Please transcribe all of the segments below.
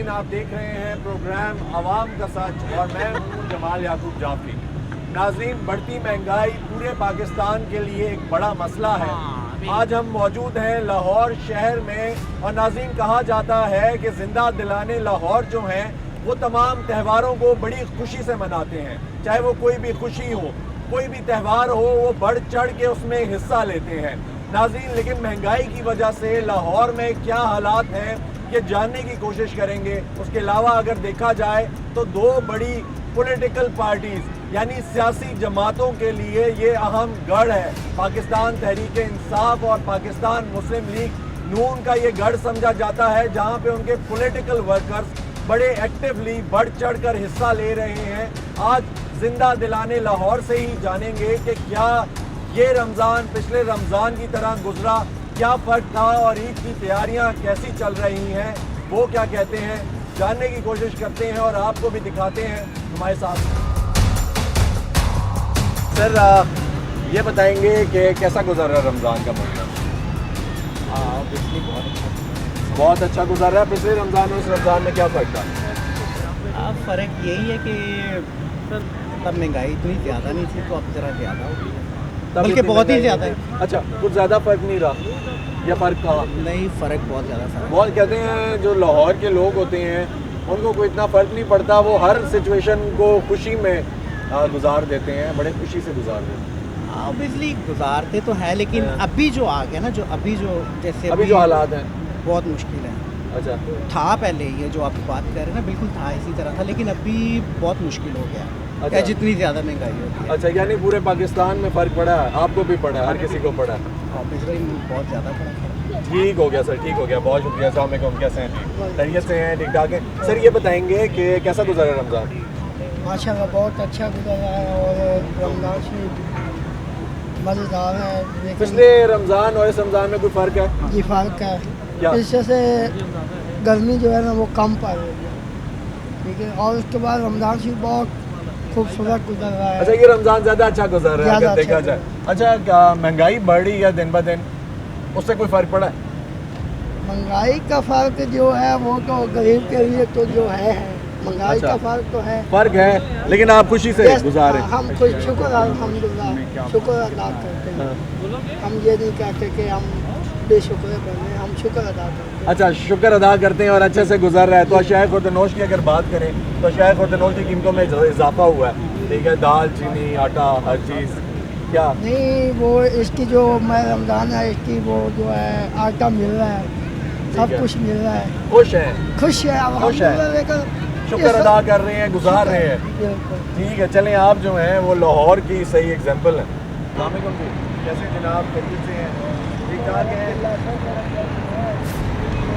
नाज़रीन, आप देख रहे हैं प्रोग्राम आवाम का सच और मैं हूं जमाल याकूब जाफरी। नाज़रीन, बढ़ती महंगाई पूरे पाकिस्तान के लिए एक बड़ा मसला है। आज हम मौजूद हैं लाहौर शहर में और नाज़रीन, कहा जाता है कि जिंदा दिलाने लाहौर जो हैं वो तमाम त्योहारों को बड़ी खुशी से मनाते हैं। चाहे वो कोई भी खुशी हो, कोई भी त्यौहार हो, वो बढ़ चढ़ के उसमें हिस्सा लेते हैं। नाज़रीन, लेकिन महंगाई की वजह से लाहौर में क्या हालात हैं ये जानने की कोशिश करेंगे। उसके अलावा अगर देखा जाए तो दो बड़ी पॉलिटिकल पार्टीज़ यानी सियासी जमातों के लिए ये अहम गढ़ है। पाकिस्तान तहरीक इंसाफ और पाकिस्तान मुस्लिम लीग नून का ये गढ़ समझा जाता है, जहाँ पे उनके पॉलिटिकल वर्कर्स बड़े एक्टिवली बढ़ चढ़ कर हिस्सा ले रहे हैं। आज जिंदा दिलाने लाहौर से ही जानेंगे कि क्या ये रमज़ान पिछले रमज़ान की तरह गुजरा, क्या फ़र्क था और ईद की तैयारियां कैसी चल रही हैं, वो क्या कहते हैं, जानने की कोशिश करते हैं और आपको भी दिखाते हैं हमारे साथ। सर, ये बताएंगे कि कैसा गुजर रहा रमज़ान का महीना? ऑब्वियसली बहुत अच्छा गुजर रहा है। पिछले रमज़ान और इस रमज़ान में क्या फ़र्क था? फ़र्क यही है कि सर तब महंगाई इतनी ज़्यादा नहीं थी, तो अब ज़रा ज़्यादा हो गई है, बल्कि बहुत ही ज़्यादा है। अच्छा, कुछ ज़्यादा फ़र्क नहीं रहा या फ़र्क था? नहीं, फ़र्क बहुत ज़्यादा था। बहुत कहते हैं जो लाहौर के लोग होते हैं उनको कोई इतना फ़र्क नहीं पड़ता, वो हर सिचुएशन को खुशी में गुजार देते हैं, बड़े खुशी से गुजार देते हैं। ऑब्वियसली गुजारते तो है, लेकिन अभी जो आ गया ना, जो अभी जो जैसे अभी जो हालात हैं बहुत मुश्किल है। अच्छा, था पहले ये जो आप बात कर रहे हैं ना, बिल्कुल था इसी तरह था, लेकिन अभी बहुत मुश्किल हो गया। अच्छा। जितनी ज़्यादा महंगाई होती है। अच्छा, यानी पूरे पाकिस्तान में फ़र्क पड़ा है? आपको भी पड़ा है? हर किसी को पड़ा है? ऑब्वियसली बहुत ज़्यादा पड़ा। ठीक हो गया सर, ठीक हो गया, बहुत शुक्रिया। अस्सलाम वालेकुम, कैसे हैं? खैरियत से हैं? ठीक ठाक है। सर, ये बताएंगे कि कैसा गुजरा रमज़ान? माशाल्लाह बहुत अच्छा गुजरा है और रमज़ान शरीफ मज़ेदार है। पिछले रमज़ान और इस रमज़ान में कोई फ़र्क है? जी फ़र्क है। क्या? इससे से गर्मी जो है ना वो कम पड़ रही है, ठीक है। और उसके बाद रमज़ान शरीफ बहुत खूबसूरत गुजर रहा है। अच्छा, ये रमज़ान ज़्यादा अच्छा गुजर रहा है अगर देखा अच्छा जाए। अच्छा, क्या महंगाई बढ़ रही है दिन ब दिन, उससे कोई फ़र्क पड़ा है? महंगाई का फ़र्क जो है वो तो गरीब के लिए तो जो है महंगाई अच्छा। का फ़र्क तो है। फ़र्क है, लेकिन आप खुशी से गुजार रहे हैं। हम खुश शुक्र अल्हम्दुलिल्लाह शुक्र अदा करते हैं। हम ये नहीं कहते कि हम बेशुक्र बने, हम शुक्र अदा करते हैं। अच्छा, शुक्र अदा करते हैं और अच्छे से गुजर रहा है। तो अशाए खुर्दनोश की अगर बात करें तो अशाए खुर्दनोश की कीमतों में इजाफा हुआ है, ठीक है, दाल, चीनी, आटा, हर चीज़। क्या नहीं, वो इसकी जो मैं रमज़ान है इसकी वो जो है आटा मिल रहा है, सब है। कुछ मिल रहा है, खुश हैं? खुश है खुश है। अल्हम्दुलिल्लाह। लेकिन शुक्र अदा कर रहे हैं, गुजार रहे हैं। बिल्कुल। ठीक है, चलें, आप जो हैं वो लाहौर की सही एग्जाम्पल हैं। अस्सलाम वालेकुम जी, कैसे जनाब? खैरियत से हैं? ठीक ठाक है?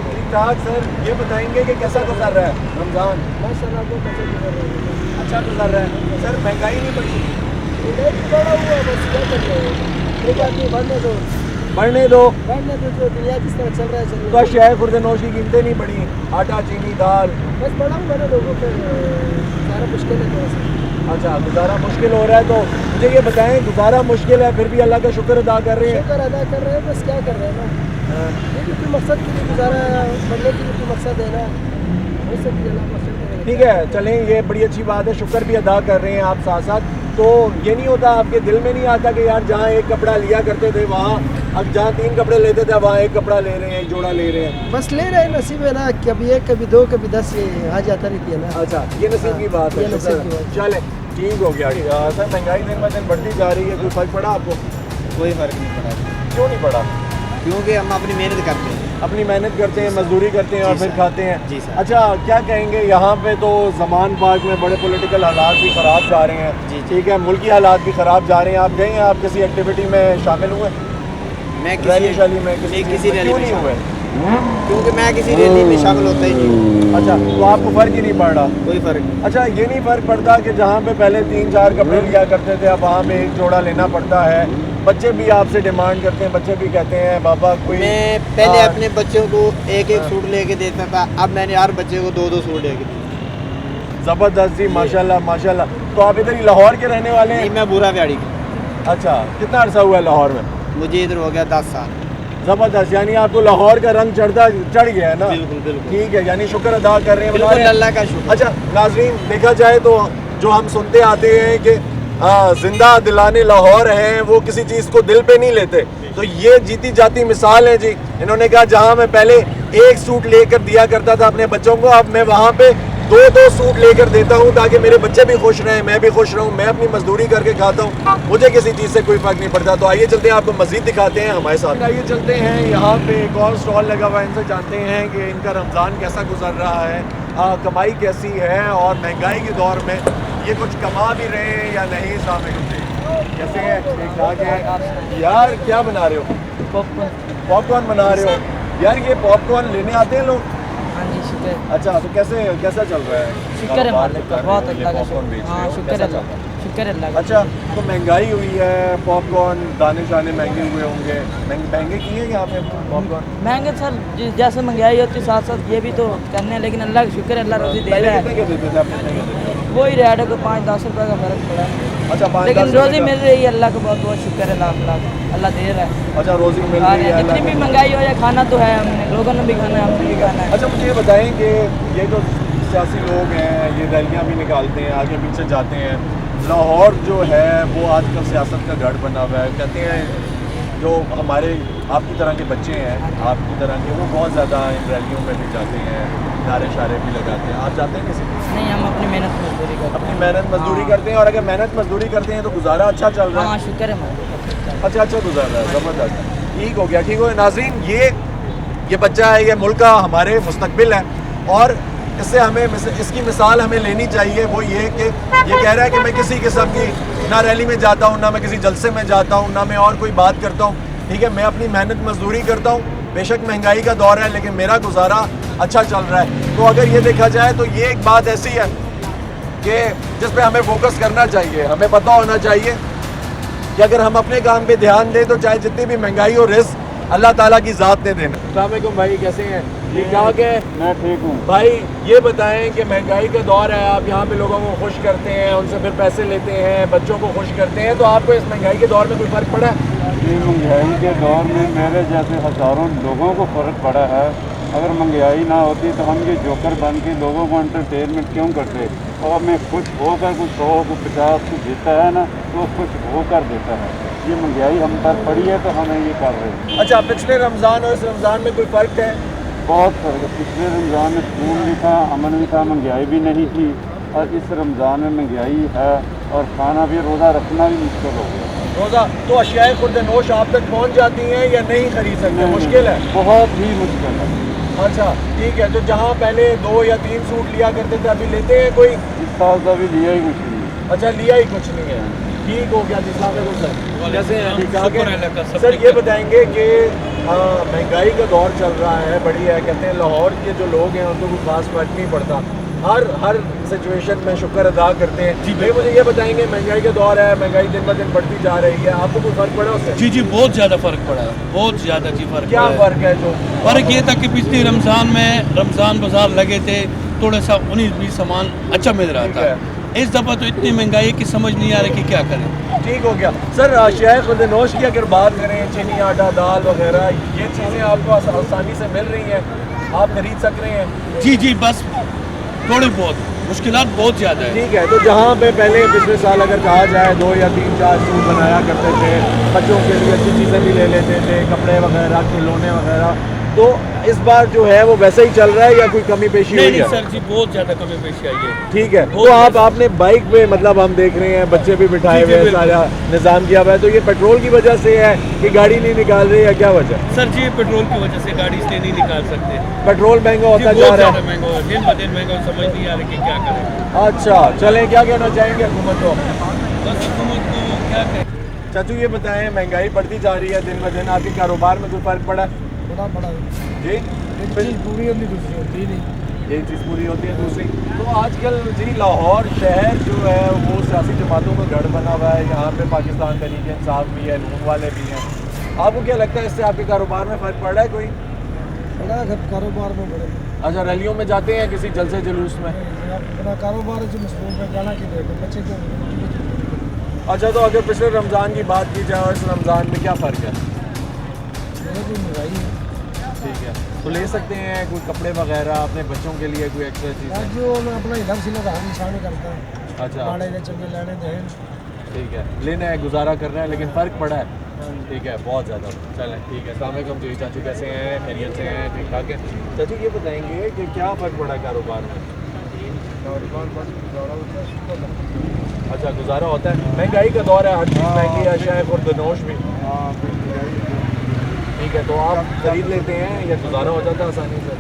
ठीक ठाक। सर, ये बताएंगे कि कैसा गुजर रहा है रमज़ान? माशाल्लाह बहुत अच्छा गुजर रहा है। अच्छा गुजर रहा है। सर, महंगाई नहीं बढ़ी? बड़ा हुआ बस क्या कर रहे हैं, एक आदमी बढ़ने दो बढ़ने दो। जो दुनिया जिस तरह चल रहा है चल तो अशाए खुर्दनोश की कीमतें नहीं बढ़ी, आटा, चीनी, दाल। बस बड़ा हुआ ना लोगों को ज़्यादा मुश्किल है थोड़ा सा। अच्छा, गुजारा मुश्किल हो रहा है। तो मुझे ये बताएं, गुजारा मुश्किल है फिर भी अल्लाह का शुक्र अदा कर रहे हैं? शुक्र अदा कर रहे हैं, बस क्या कर रहे हैं ना, ये भी कोई मकसद के लिए गुजारा बढ़ने के लिए कोई मकसद है ना, हो सकती है मकसद करेंगे। ठीक है, चलें, ये बड़ी अच्छी बात है, शुक्र भी अदा कर रहे हैं आप साथ साथ। तो ये नहीं होता, आपके दिल में नहीं आता कि यार जहाँ एक कपड़ा लिया करते थे वहाँ अब जहाँ 3 कपड़े लेते थे वहाँ एक कपड़ा ले रहे हैं, एक जोड़ा ले रहे हैं? बस ले रहे हैं, नसीब है ना, कभी 1 कभी 2 कभी 10 ये आ जाता रहती है ना। अच्छा, ये नसीब की बात है। ये नसीब की बात है। चले, ठीक हो गया। सर, महंगाई दिन ब दिन बढ़ती जा रही है, कोई फर्क पड़ा आपको? कोई फ़र्क नहीं पड़ा, क्यों नहीं पड़ा? क्योंकि हम अपनी मेहनत करते हैं। अपनी मेहनत करते हैं, मजदूरी करते हैं और जी फिर सर। खाते हैं। जी सर। अच्छा, क्या कहेंगे, यहाँ पे तो ज़मान पार्क में बड़े पॉलिटिकल हालात भी ख़राब जा रहे हैं। जी। ठीक है, मुल्की हालात भी ख़राब जा रहे हैं। आप गए हैं, आप किसी एक्टिविटी में शामिल हुए? मैं रैली शाली में किसी चीज़ रैली क्यों में नहीं हुए? क्योंकि मैं किसी रैली में शामिल होता ही नहीं। अच्छा, तो आपको फ़र्क ही नहीं पड़ रहा? कोई फ़र्क नहीं। अच्छा, ये नहीं फ़र्क पड़ता कि जहाँ पे पहले 3-4 कपड़े लिया करते थे अब वहाँ पे एक जोड़ा लेना पड़ता है? बच्चे भी आपसे डिमांड करते हैं, बच्चे भी कहते हैं बाबा कोई। मैं पहले अपने बच्चों को एक सूट लेके देता था, अब मैंने हर बच्चे को 2-2 सूट लेके दिए। ज़बरदस्त जी, माशाल्लाह माशाल्लाह। तो आप इधर ही लाहौर के रहने वाले नहीं, हैं? मैं बुरा व्याड़ी का। अच्छा, कितना अर्सा हुआ है लाहौर में? मुझे इधर हो गया 10 साल। जबरदस्त, यानी आपको लाहौर का रंग चढ़ गया है ना। बिल्कुल बिल्कुल ठीक है, यानी शुक्र अदा कर रहे हैं, बता बिल्कुल रहे हैं। अल्लाह का शुक्र। अच्छा नाज़रीन, देखा जाए तो जो हम सुनते आते हैं कि जिंदा दिलाने लाहौर हैं, वो किसी चीज़ को दिल पे नहीं लेते। तो ये जीती जाती मिसाल है जी। इन्होंने कहा जहां मैं पहले एक सूट लेकर दिया करता था अपने बच्चों को, अब मैं वहां पे दो सूट लेकर देता हूं ताकि मेरे बच्चे भी खुश रहें, मैं भी खुश रहूं। मैं अपनी मजदूरी करके खाता हूं, मुझे किसी चीज़ से कोई फर्क नहीं पड़ता। तो आइए चलते हैं, आपको मजीद दिखाते हैं हमारे साथ। आइए चलते हैं, यहाँ पे एक और स्टॉल लगा हुआ है, इनसे जानते हैं कि इनका रमज़ान कैसा गुजर रहा है, कमाई कैसी है और महंगाई के दौर में ये कुछ कमा भी रहे हैं या नहीं। सामने कैसे हैं, ठीक ठाक है यार। क्या बना रहे हो? पॉपकॉर्न बना रहे हो यार? ये पॉपकॉर्न लेने आते हैं लोग? हाँ जी शुक्र। अच्छा, तो कैसा चल रहा है? शुक्र है मालिक का, बहुत अल्लाह का पॉपकॉर्न बेच शुक्र। रहे हाँ हो, शुक्र कैसा है चल रहा है? शुक्र है अल्लाह का। अच्छा, तो महंगाई हुई है, पॉपकॉर्न दाने शाने महंगे हुए होंगे, महंगे किए हैं यहाँ पे पॉपकॉर्न? महंगे सर जैसे महंगाई होती है साथ साथ ये भी तो करने हैं, लेकिन अल्लाह का शुक्र है, अल्लाह रोजी दे पहले रहा कितने है। के देते थे आप? कितने के देते थे? वही रेट है, कोई 5-10 रुपये का फर्क पड़ा है। अच्छा, 5-10 लेकिन रुपए रोजी का। मिल रही है, अल्लाह का बहुत बहुत शुक्र है, लाख लाख अल्लाह दे रहा है। अच्छा, रोजी मिल खा रही रहे है हैं, जितनी अल्लाह भी का। महंगाई हो जाए खाना तो है, हमने लोगों ने भी खाना है, हमने भी खाना है। अच्छा, मुझे ये बताएं कि ये जो सियासी लोग हैं, ये रैलियाँ भी निकालते हैं, आगे पीछे जाते हैं, लाहौर जो है वो आजकल सियासत का गढ़ बना हुआ है। कहते हैं जो हमारे आपकी तरह के बच्चे हैं, आपकी तरह के, वो बहुत ज़्यादा इन रैलियों में भी जाते हैं, नारे शारे भी लगाते हैं। आप जाते हैं किसी? नहीं, हम अपनी मेहनत मजदूरी करते अपनी हैं। मेहनत मजदूरी हाँ। करते हैं, और अगर मेहनत मजदूरी करते हैं तो गुजारा अच्छा चल रहा हाँ है? शुक्र है मालिक का। अच्छा गुजर रहा है, ज़बरदस्त, ठीक हो गया, ठीक हो गया। नाज़रीन, ये बच्चा है, ये मुल्क का हमारे मुस्तकबिल है, और इससे हमें इसकी मिसाल हमें लेनी चाहिए। वो ये कि ये कह रहा है कि मैं किसी किस्म की ना रैली में जाता हूँ, ना मैं किसी जलसे में जाता हूँ, ना मैं और कोई बात करता हूँ। ठीक है, मैं अपनी मेहनत मजदूरी करता हूँ, बेशक महंगाई का दौर है लेकिन मेरा गुजारा अच्छा चल रहा है। तो अगर ये देखा जाए तो ये एक बात ऐसी है कि जिस पे हमें फोकस करना चाहिए। हमें पता होना चाहिए कि अगर हम अपने काम पे ध्यान दें तो चाहे जितनी भी महंगाई हो, रिस्क अल्लाह ताला की ज़ात ने देना। अस्सलाम वालेकुम भाई, कैसे हैं? ठीक ठाक है? मैं ठीक हूँ भाई ये बताएं कि महंगाई का दौर है, आप यहाँ पे लोगों को खुश करते हैं, उनसे फिर पैसे लेते हैं, बच्चों को खुश करते हैं, तो आपको इस महंगाई के दौर में कोई फ़र्क पड़ा है? महंगाई के दौर में मेरे जैसे हज़ारों लोगों को फ़र्क पड़ा है। अगर महंगाई ना होती तो हम ये जोकर बन के लोगों को एंटरटेनमेंट क्यों करते? और मैं खुश होकर कुछ 100 को 50 को देता है ना, तो खुश होकर देता है। ये महंगाई हम पर पड़ी है तो हमें ये कर रहे हैं। अच्छा, पिछले रमज़ान और इस रमज़ान में कोई फ़र्क है? बहुत फर्क है। पिछले रमज़ान में सुकून भी था, अमन भी था, महंगाई भी नहीं थी, और इस रमज़ान में महंगाई है और खाना भी, रोज़ा रखना भी मुश्किल हो गया। रोज़ा तो अशियाए खुर्द नोश आप तक पहुँच जाती हैं या नहीं खरीद सकते? मुश्किल है, बहुत ही मुश्किल है। अच्छा ठीक है, तो जहाँ पहले 2 या 3 सूट लिया करते थे अभी लेते हैं कोई? इस साल का भी लिया ही कुछ नहीं। अच्छा, लिया ही कुछ नहीं है, ठीक हो गया। सर कैसे हैं? ठीक ठाक है सर। ये बताएंगे कि महंगाई का दौर चल रहा है, बड़ी है, कहते हैं लाहौर के जो लोग हैं उनको कोई खास फर्क नहीं पड़ता, हर सिचुएशन में शुक्र अदा करते हैं। जी भाई, मुझे ये बताएंगे, महंगाई का दौर है, महंगाई दिन ब दिन बढ़ती जा रही है, आपको कोई फर्क पड़ा उससे? जी बहुत ज़्यादा फ़र्क पड़ा है, बहुत ज़्यादा जी फ़र्क क्या पड़ा है। फ़र्क है? जो फ़र्क ये था कि पिछले रमज़ान में रमज़ान बाजार लगे थे, थोड़ा सा 19-20 सामान अच्छा मिल रहा ठीक था। इस दफ़ा तो इतनी महंगाई है कि समझ नहीं आ रही कि क्या करें। ठीक हो गया सर। अशियाए खुर्द नोश की अगर बात करें, चीनी, आटा, दाल वगैरह, ये चीज़ें आपको आसानी से मिल रही हैं, आप खरीद सक रहे हैं? जी बस थोड़ी बहुत मुश्किलात बहुत ज़्यादा है। ठीक है, तो जहाँ पे पहले पिछले साल अगर कहा जाए 2 या 3-4 सूट बनाया करते थे, बच्चों के लिए अच्छी चीज़ें भी ले लेते थे, कपड़े वगैरह, खिलौने वगैरह, तो इस बार जो है वो वैसे ही चल रहा है या कोई कमी पेशी हुई नहीं है? सर जी, बहुत ज़्यादा कमी पेशी आई है। ठीक है, तो आपने बाइक पे, मतलब हम देख रहे हैं बच्चे भी बिठाए जी, हुए हैं, बिल्कुल। सारा निज़ाम किया हुआ है, तो ये पेट्रोल की वजह से है कि गाड़ी नहीं निकाल रही है, क्या वजह? सर जी पेट्रोल की वजह से गाड़ी इसलिए नहीं निकाल सकते। पेट्रोल महंगा जी होता बहुत जा रहा ज़्यादा है। महंगा हो, दिन ब दिन महंगा, समझ नहीं आ रही कि क्या करें। अच्छा चलें, क्या कहना चाहेंगे हुकूमत को? बस हुकूमत को क्या करें। चाचू ये बताएं, महंगाई बढ़ती जा रही है दिन ब दिन, आपके कारोबार में कोई फ़र्क पड़ा? बड़ा बड़ा जी, एक चीज़ पूरी होती दूसरी होती नहीं। एक चीज़ पूरी होती है दूसरी। तो आजकल जी लाहौर शहर जो है वो सियासी जमातों का गढ़ बना हुआ है, यहाँ पे पाकिस्तान तहरीक इंसाफ भी है, नून वाले भी हैं। आपको क्या लगता है इससे आपके कारोबार में फ़र्क पड़ रहा है कोई? बड़ा कारोबार में बड़े अच्छा, रैलियों में जाते हैं किसी जलसे जुलूस में? बड़ा कारोबार से मशगूल में जाना की देते बच्चे को। अच्छा, तो अगर पिछले रमज़ान की बात की जाए और इस रमज़ान में क्या फ़र्क है? ठीक है, तो ले सकते हैं कोई कपड़े वगैरह अपने बच्चों के लिए, कोई एक्स्ट्रा चीज़? जो मैं अपना इधर से लगा निशान करता हूँ अच्छा माड़े के चंगे लेने दें ठीक है, लेना है, गुजारा करना है, लेकिन फ़र्क पड़ा है। ठीक है, बहुत ज़्यादा। चलें ठीक है, अस्सलाम वालेकुम जी। चाचू कैसे हैं? खैरियत से हैं? ठीक ठाक है। चाचू ये बताएंगे कि क्या फ़र्क पड़ा है कारोबार में? अच्छा, गुजारा होता है। महंगाई का दौर है, हर चीज़ महंगी है, शायद और गनोश भी। ठीक है, तो आप खरीद लेते हैं या गुजारा हो जाता है आसानी से?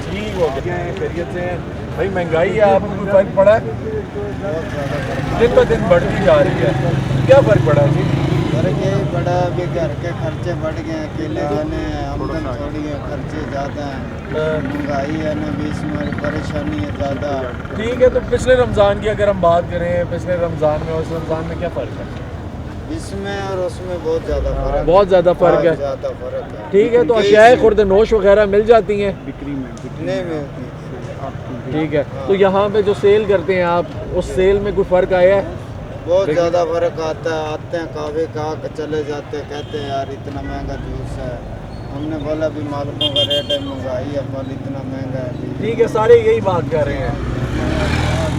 ठीक हो गया है, खैरियत से हैं भाई? महंगाई है, आपको कोई फ़र्क पड़ा है? दिन ब दिन बढ़ती जा रही है, क्या फ़र्क पड़ा है जी? फर्क यही पड़ा अभी घर के खर्चे बढ़ गए, अकेले जाने हैं, आमदन थोड़ी है, खर्चे ज़्यादा हैं, महंगाई है ना, बीच में परेशानी है ज़्यादा। ठीक है, तो पिछले रमज़ान की अगर हम बात करें, पिछले रमज़ान में और इस रमज़ान में क्या फ़र्क है? इसमें और उसमें बहुत ज़्यादा फ़र्क है। बहुत ज़्यादा फ़र्क है। ज़्यादा फ़र्क है। ठीक है, तो अशियाए खुर्द नोश वगैरह मिल जाती हैं? नहीं मिलती। ठीक है, तो यहाँ पे जो सेल करते हैं आप, उस सेल में कोई फ़र्क आया है? बहुत ज़्यादा फ़र्क आता है। आते हैं कावे कहा के चले जाते हैं, कहते हैं यार इतना महंगा जूस है। हमने बोला भी मालिकों का रेट है, महंगाई है, फल इतना महंगा है अभी। ठीक है, सारे यही बात कर रहे हैं।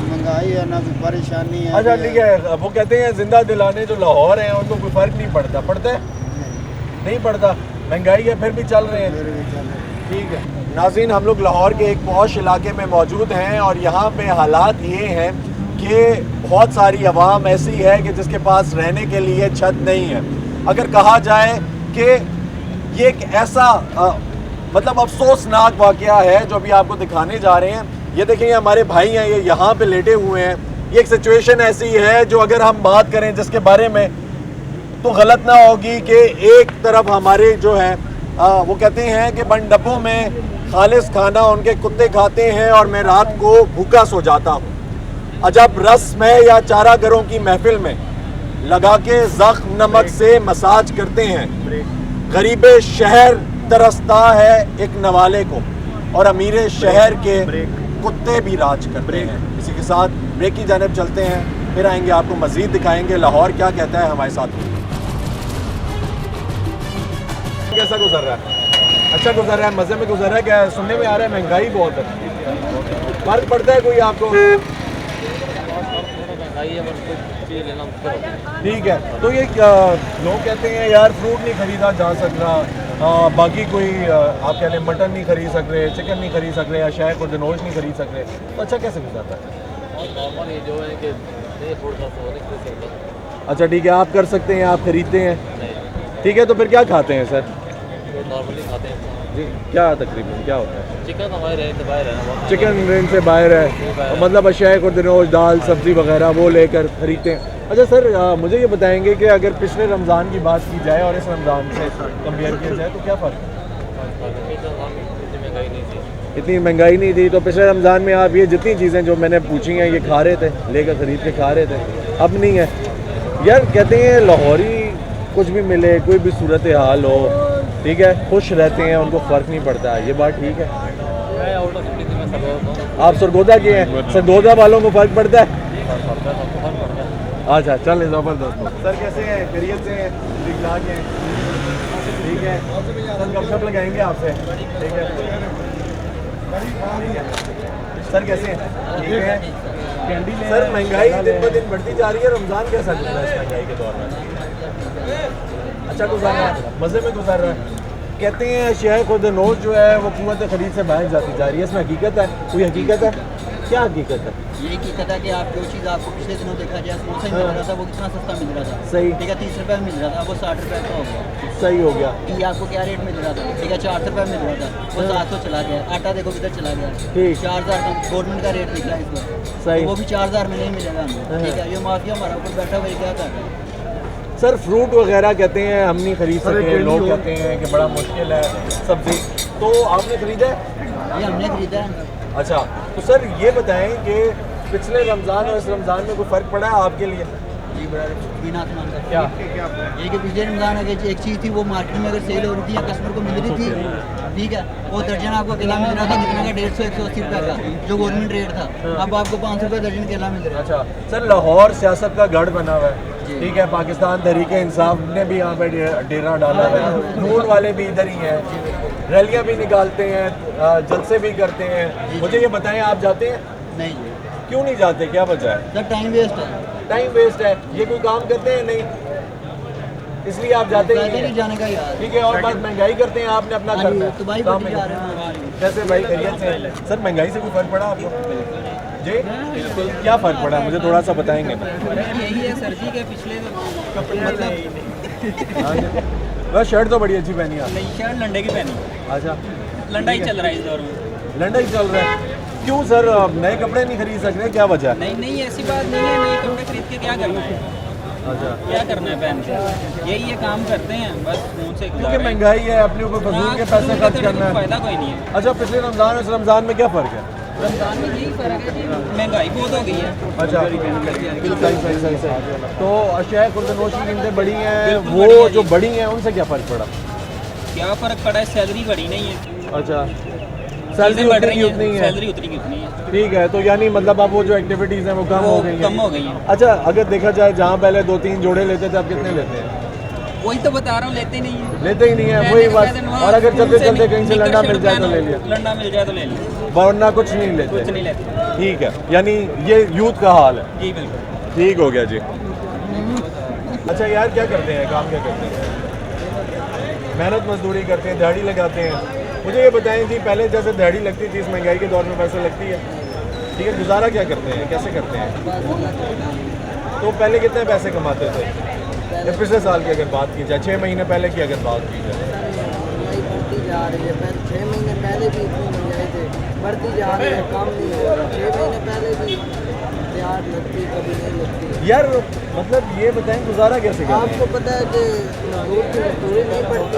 महंगाई है ना, भी परेशानी है। अच्छा ठीक है, वो कहते हैं जिंदा दिलाने जो लाहौर हैं उनको कोई फ़र्क नहीं पड़ता। पड़ता है? नहीं पड़ता, महंगाई है फिर भी चल रहे हैं। ठीक है नाज़रीन, हम लोग लाहौर के एक पॉश इलाके में मौजूद हैं और यहाँ पे हालात ये हैं कि बहुत सारी आवाम ऐसी है कि जिसके पास रहने के लिए छत नहीं है। अगर कहा जाए कि ये एक ऐसा मतलब अफसोसनाक वाक़या है जो अभी आपको दिखाने जा रहे हैं। ये देखिए, ये हमारे भाई हैं, ये यहाँ पे लेटे हुए हैं। ये एक सिचुएशन ऐसी है जो अगर हम बात करें जिसके बारे में तो गलत ना होगी कि एक तरफ हमारे जो है वो कहते हैं कि बंद डब्बों में खालिस खाना उनके कुत्ते खाते हैं और मैं रात को भूखा सो जाता हूँ। अजब रस्म है या चारागरों की महफिल में लगा के ज़ख्म नमक से मसाज करते हैं। गरीब शहर तरसता है एक नवाले को और अमीर शहर के कुत्ते भी राज करते हैं। इसी के साथ ब्रेक की जानिब चलते हैं, फिर आएंगे, आपको मज़ीद दिखाएंगे लाहौर क्या कहता है हमारे साथ। कैसा गुजर रहा है? अच्छा गुजर रहा है, मज़े में गुजर रहा है? क्या सुनने में आ रहा है महंगाई बहुत है, फ़र्क पड़ता है कोई आपको? ठीक है, तो ये लोग कहते हैं यार फ्रूट नहीं खरीदा जा सक रहा, बाकी कोई आप कह लें मटन नहीं खरीद सक रहे, चिकन नहीं खरीद सक रहे, या शायद और दिनोश नहीं खरीद सक रहे, तो अच्छा कैसे गुजरता है? नॉर्मल ये जो है कि अच्छा ठीक है, आप कर सकते हैं, आप खरीदते हैं। ठीक है, तो फिर क्या खाते हैं सर? नॉर्मली खाते हैं जी, क्या तकरीबन क्या होता है? चिकन हमारे रेंज से बाहर है, चिकन रेंज से बाहर है, मतलब अशियाए और दिनोश, दाल सब्ज़ी वगैरह वो लेकर खरीदते हैं। अच्छा सर, मुझे ये बताएंगे कि अगर पिछले रमज़ान की बात की जाए और इस रमज़ान से कंपेयर किया जाए तो क्या फ़र्क है? इतनी महंगाई नहीं थी, तो पिछले रमज़ान में आप ये जितनी चीज़ें जो मैंने पूछी हैं ये खा रहे थे, लेकर ख़रीद के खा रहे थे, अब नहीं है। यार कहते हैं लाहौरी कुछ भी मिले, कोई भी सूरत हाल हो, ठीक है, खुश रहते हैं, उनको फ़र्क नहीं पड़ता। ये बात ठीक है? आप सरगोदा के हैं, सरगोदा वालों को फ़र्क पड़ता है? अच्छा चल, ज़बरदस्त। सर कैसे हैं? खैरियत से हैं? ठीक ठाक हैं? ठीक है, सर गपशप लगाएंगे आपसे। ठीक है सर, कैसे हैं? ठीक है सर। महंगाई दिन ब दिन बढ़ती जा रही है, रमज़ान कैसा गुजरा है इस महंगाई के दौर में? अच्छा गुजर रहा है, मज़े में गुजर रहा है। कहते हैं अशियाए खुर्द नोश जो है वो कीमत खरीद से बाहर जाती जा रही है, इसमें हकीकत है? कोई हकीकत है? क्या हकीकत है? ये हकीकत है कि आप जो चीज़ आपको पिछले दिनों देखा जाए समोसा ही मिल रहा था, वो कितना सस्ता मिल रहा था। सही। ठीक है, 30 रुपये में मिल रहा था, वो 60 रुपये का हो गया। सही हो गया। ये आपको क्या रेट मिल रहा था? ठीक है, 400 रुपये मिल रहा था, वो 700 चला गया। आटा देखो किधर चला गया, ठीक। 4000 का गवर्नमेंट का रेट निकला इस बार, सही। तो वो भी 4000 में नहीं मिलेगा हमें। ठीक है, ये माफिया हमारा ऊपर बैठा हुआ क्या कर रहा है? सर फ्रूट वगैरह कहते हैं हम नहीं खरीद सके, लोग कहते हैं कि बड़ा मुश्किल है सब्जी, तो आपने खरीदा है? ये हमने खरीदा है। अच्छा, तो सर ये बताएं कि पिछले रमज़ान और इस रमज़ान में कोई फ़र्क पड़ा है आपके लिए? जी बड़ा बिना आसमान का क्या ये कि पिछले रमज़ान अगर एक चीज़ थी वो मार्केट में अगर सेल हो रही थी या कस्टमर को मिल रही थी, ठीक है, वो दर्जन आपको केला मिल रहा था कितने का 150-180 रुपये का, जो गवर्नमेंट रेट था। अब आपको 500 रुपये दर्जन केला मिल रहा है। अच्छा सर, लाहौर सियासत का गढ़ बना हुआ है, ठीक है, पाकिस्तान तहरीक इंसाफ ने भी यहाँ पे डेरा डाला हुआ है, नून वाले भी इधर ही हैं, रैलियाँ भी निकालते हैं, जलसे भी करते हैं। मुझे ये बताएं, आप जाते हैं? नहीं क्यों नहीं जाते, क्या वजह है? सर टाइम वेस्ट है। टाइम वेस्ट है। ये कोई काम करते हैं? नहीं, इसलिए आप जाते ही पैदल नहीं ही जाने का यार। ठीक है, और बात महंगाई करते हैं, आपने अपना हाँ करना जी, है। तो भाई बढ़ती जा रहे हैं। कैसे भाई, खैरियत से? सर महंगाई से कोई फर्क पड़ा आपको? जी बिल्कुल। क्या फर्क पड़ा, मुझे थोड़ा सा बताएंगे ना। यही है सर जी के पिछले हाँ, बस शर्ट तो बड़ी अच्छी पहनी है। नई शर्ट लंडे की पहनी। अच्छा, लंडा ही चल रहा है इस दौर में। लंडा ही चल रहा है। क्यों सर, नए कपड़े नहीं खरीद सक रहे, क्या वजह है? नहीं नहीं ऐसी बात नहीं है, नए कपड़े खरीद के क्या करना है, अच्छा, क्या करना है पहन के, यही ये काम करते हैं बस मुँह से क्योंकि महंगाई है, अपने ऊपर फजूल के पैसे खर्च करना है। फायदा कोई नहीं है। अच्छा, पिछले रमज़ान और इस रमज़ान में क्या फ़र्क है? रमजान में यही फर्क है कि महंगाई बहुत हो गई है। अच्छा, सही। तो अशिया खुर्दनोश की कीमतें बढ़ी हैं, वो जो बढ़ी हैं उनसे क्या फ़र्क पड़ा? क्या फ़र्क पड़ा है, सैलरी बढ़ी नहीं है। अच्छा, सैलरी बढ़ रही उतनी है, सैलरी उतनी की उतनी है। ठीक है, तो यानी मतलब अब वो जो एक्टिविटीज़ हैं वो कम हो गई हैं। कम हो गई हैं। अच्छा, अगर देखा जाए जहाँ पहले 2-3 जोड़े लेते थे, अब कितने लेते हैं? वही तो बता रहा हूँ, लेते नहीं है। लेते ही नहीं है, वही बात। और अगर चलते चलते कहीं से लंडा मिल जाए तो ले लिया, लंडा मिल जाए तो ले लिया, वरना कुछ नहीं लेते। कुछ नहीं लेते। ठीक है, यानी ये यूथ का हाल है। जी बिल्कुल। ठीक हो गया जी। अच्छा यार, क्या करते हैं, काम क्या करते हैं? मेहनत मजदूरी करते हैं, दिहाड़ी लगाते हैं। मुझे ये बताएं जी, पहले जैसे दिहाड़ी लगती थी, इस महंगाई के दौर में वैसे लगती है? ठीक है, गुजारा क्या करते हैं, कैसे करते हैं? तो पहले कितने पैसे कमाते थे? या पिछले साल की अगर बात की जाए, 6 महीने पहले की अगर बात की जाए? महंगाई बढ़ती जा रही है। 6 महीने पहले भी इतनी महंगाई थी, बढ़ती जा रही है, कम नहीं हो रही। 6 महीने पहले भी प्याज लगती, कभी नहीं लगती। यार मतलब ये बताएं, गुजारा कैसे करते हैं? आपको पता है कि मजदूर की मजदूरी नहीं बढ़ती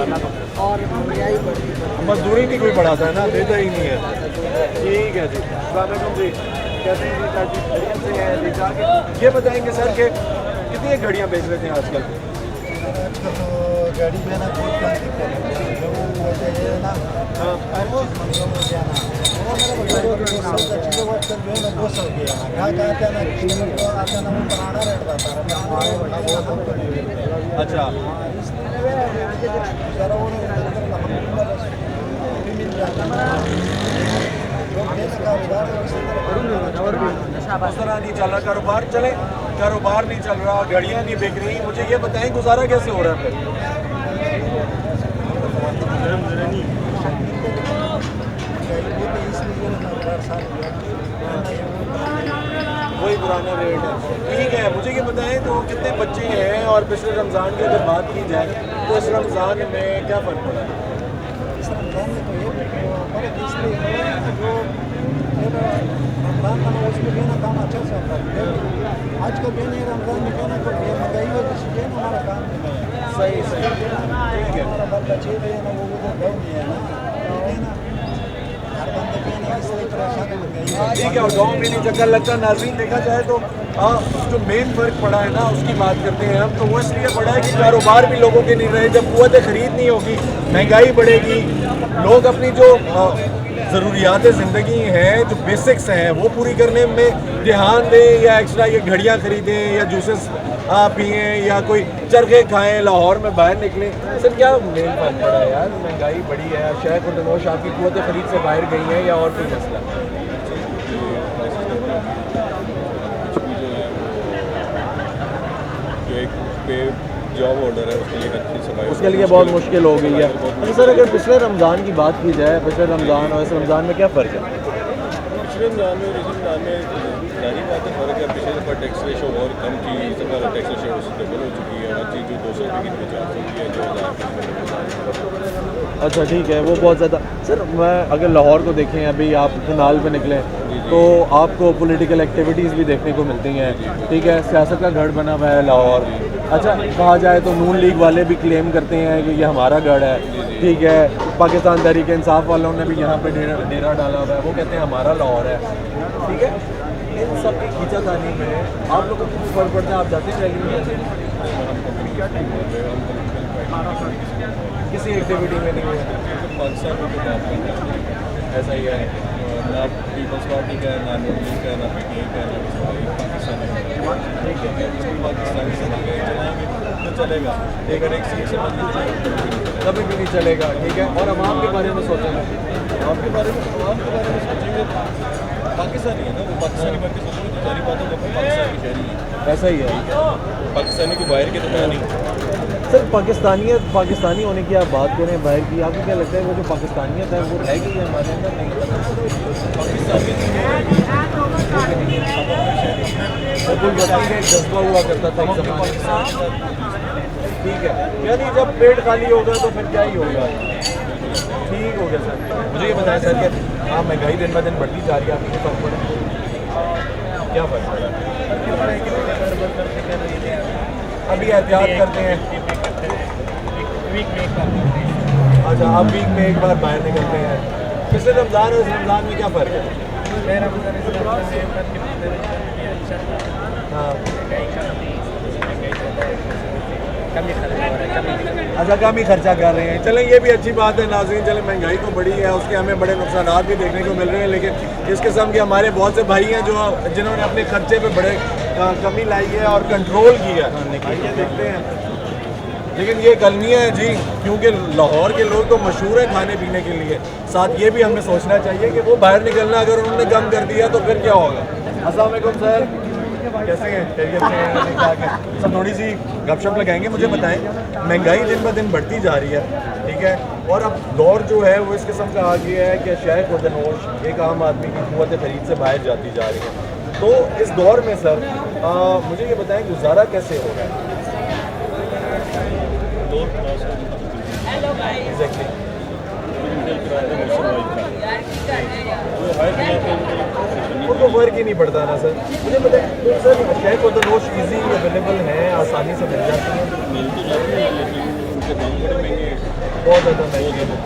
और महंगाई बढ़ती। मजदूरी नहीं कोई बढ़ाता है ना, देता ही नहीं है। ठीक है जी, अस्सलाम वालेकुम जी, कैसे हैं जी? चाची खैरियत से हैं जी? जाके ये बताएंगे सर कि कितनी घड़ियाँ बेच रहे थे आजकल? गाड़ी में ना बहुत कम दिक्कत है, जो वजह है ना हर चीज़ महंगा हो गया ना। वो मेरे बच्चों को 200 चीज़ों वक्त जो है ना 200 गया ना, क्या कहते हैं ना कि आता ना वो पुराना रेट रहता है, हमारे बढ़िया हम तो नहीं लेते। अच्छा, इसलिए ज़रा वो मिल जाता है लोग देश का उधार है, उसी तरह उस तरह नहीं चल रहा कारोबार, चले कारोबार नहीं चल रहा, गाड़ियाँ नहीं बिक रही। मुझे ये बताएं, गुजारा कैसे हो रहा है फिर? वही पुराना रेट है। ठीक है, मुझे ये बताएं तो कितने बच्चे हैं, और पिछले रमज़ान की अगर बात की जाए तो इस रमज़ान में क्या फ़र्क पड़ा है? इस रमज़ान में तो ये फर्क इसलिए है कि जो रमज़ान का ना उसमें भी ना काम अच्छा से होता है। आजकल भी नहीं रमज़ान में भी ना तो ये महंगाई हो जिसलिए ना हमारा काम नहीं है। सही ठीक है। हमारा बच्चे भी है ना वो उधर गाँव में है ना, ठीक है ना, हर बंदे भी ना इसलिए परेशान हो गए। ठीक है, और गाँव में नहीं चक्कर लगता। नाज़रीन, देखा जाए तो जो मेन फ़र्क पड़ा है ना, उसकी बात करते हैं हम, तो वो इसलिए पड़ा है कि कारोबार भी लोगों के नहीं रहे। जब क़ुव्वत ख़रीद नहीं होगी, महंगाई बढ़ेगी, लोग अपनी जो ज़रूरियात ज़िंदगी हैं, जो बेसिक्स हैं, वो पूरी करने में ध्यान दें, या एक्स्ट्रा ये घड़ियाँ ख़रीदें या जूसेस पिएँ या कोई चरखे खाएँ, लाहौर में बाहर निकलें। सर क्या मेन फ़र्क पड़ा है यार? महंगाई बढ़ी है, शेख खुर्दनोश आपकी क़ुव्वत ख़रीद से बाहर गई है, या और कोई मसला? जो एक पे जॉब ऑर्डर है उसके लिए अच्छी सफाई, उसके लिए बहुत मुश्किल हो गई है। अच्छा सर, अगर पिछले रमज़ान की बात की जाए, पिछले रमज़ान और इस रमज़ान में क्या फ़र्क है? पिछले रमज़ान में इस रमज़ान में जारी बात है फ़र्क है। पिछले दफ़ा टैक्स रेशो और कम थी, इस दफ़ा टैक्स रेशो उससे डबल हो चुकी है। हर चीज़ जो 200 रुपये की 50 की है, 2000। अच्छा ठीक है, वो बहुत ज़्यादा। सर मैं अगर लाहौर को देखें, अभी आप कनाल पे निकलें तो आपको पॉलिटिकल एक्टिविटीज़ भी देखने को मिलती हैं। ठीक है, सियासत का गढ़ बना हुआ है लाहौर। अच्छा, कहा जाए तो नून लीग वाले भी क्लेम करते हैं कि ये हमारा गढ़ है। ठीक है, पाकिस्तान तहरीक इंसाफ वालों ने भी यहाँ पे डेरा डाला हुआ है, वो कहते हैं हमारा लाहौर है। ठीक है, इन सब की खींचातानी में आप लोग को कितनी फर्क पड़ता है? आप जाते हैं रैली में? किसी एक्टिविटी में नहीं हुआ? पाकिस्तान में तो बात करते हैं, ऐसा ही है। ना पीपल्स पार्टी का है, ना नून लीग का है, ना पीटीआई का है, ना पाकिस्तानी का। ठीक है, पाकिस्तानी समझ के चलाएंगे तो चलेगा, लेकिन एक सीट समझ लीजिए कभी भी नहीं चलेगा। ठीक है, और अवाम के बारे में सोचेंगे। आवाम के बारे में सोचेंगे, पाकिस्तानी है ना, वो पाकिस्तानी बात सोचेंगे तो सारी बातों को पाकिस्तान की शहरी है, ऐसा ही है पाकिस्तानी को बाहर के तो मैं नहीं। सर। पाकिस्तानी होने की आप बात करें बाहर की, आपको क्या लगता है वो जो पाकिस्तानियत है वो रह गई है हमारे अंदर? नहीं, बिल्कुल बताइए एक जज्बा हुआ करता था एक ज़माने में। ठीक है, यानी जब पेट खाली होगा तो फिर क्या ही होगा। ठीक हो गया सर। मुझे ये बताएं सर कि हाँ महंगाई दिन ब दिन बढ़ती जा रही है, आपको फर्क पड़ा? क्या फर्क पड़ा? अभी एहतियात करते हैं। अच्छा, आप वीक में एक बार बाहर निकलते हैं। पिछले रमज़ान और इस रमज़ान में क्या फ़र्क है? हाँ, अच्छा कम ही खर्चा कर रहे हैं। चलें, ये भी अच्छी बात है नाज़रीन। चलें, महंगाई तो बड़ी है, उसके हमें बड़े नुकसानात भी देखने को मिल रहे हैं, लेकिन इस किस्म के हमारे बहुत से भाई हैं जो जिन्होंने अपने खर्चे पे बड़े कमी लाई है और कंट्रोल किया है। ये देखते हैं, लेकिन ये कलमियाँ है जी, क्योंकि लाहौर के लोग तो मशहूर हैं खाने पीने के लिए। साथ ये भी हमें सोचना चाहिए कि वो बाहर निकलना अगर उन्होंने कम कर दिया तो फिर क्या होगा। अस्सलाम वालेकुम सर, कैसे हैं? खैरियत से हैं? ठीक-ठाक हैं? सब थोड़ी सी गपशप लगाएंगे। मुझे बताएं, महंगाई दिन ब दिन बढ़ती जा रही है, ठीक है, और अब दौर जो है वो इस किस्म का आ गया है कि शहर खुर्दनोश एक आम आदमी की क़ुव्वत खरीद से बाहर जाती जा रही है। तो इस दौर में सर मुझे ये बताएं गुजारा कैसे हो रहा है? एग्जैक्टली, वो तो वर्क ही नहीं पड़ता ना सर। मुझे बताएं तो सर शहर खुर्दनोश ईजी अवेलेबल हैं, आसानी से मिल जाती हैं? बहुत ज़्यादा महंगे हैं,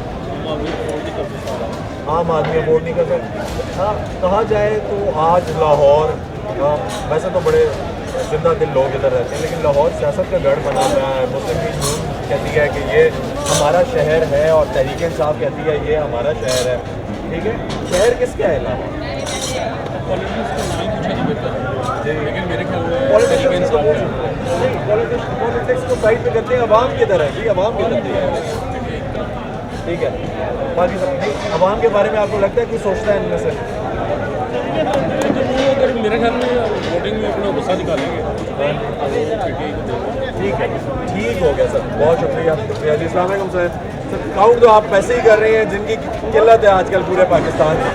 आम आदमी अफोर्ड नहीं कर सकता। हाँ, कहा जाए तो आज लाहौर वैसे तो बड़े जिंदा दिल लोग इधर रहते हैं, लेकिन लाहौर सियासत का गढ़ बना हुआ है। मुस्लिम लीग नून कहती है कि ये हमारा शहर है और तहरीक इंसाफ कहती है ये हमारा शहर है। ठीक है, शहर किसका है लाहौर? लेकिन मेरे ख्याल में पॉलिटिक्स को साइड पे करते हैं, अवाम की तरह जी, अवाम की तरह है। ठीक है, पाकिस्तान अवाम के बारे में आपको लगता है कोई सोचता है इनमें से? मेरे ख्याल में वोटिंग में अपना गुस्सा निकालेंगे। ठीक है, ठीक हो गया सर, बहुत शुक्रिया शुक्रिया जी। अस्सलाम वालेकुम सर। सर काउंट तो आप पैसे ही कर रहे हैं जिनकी किल्लत है आजकल पूरे पाकिस्तान में।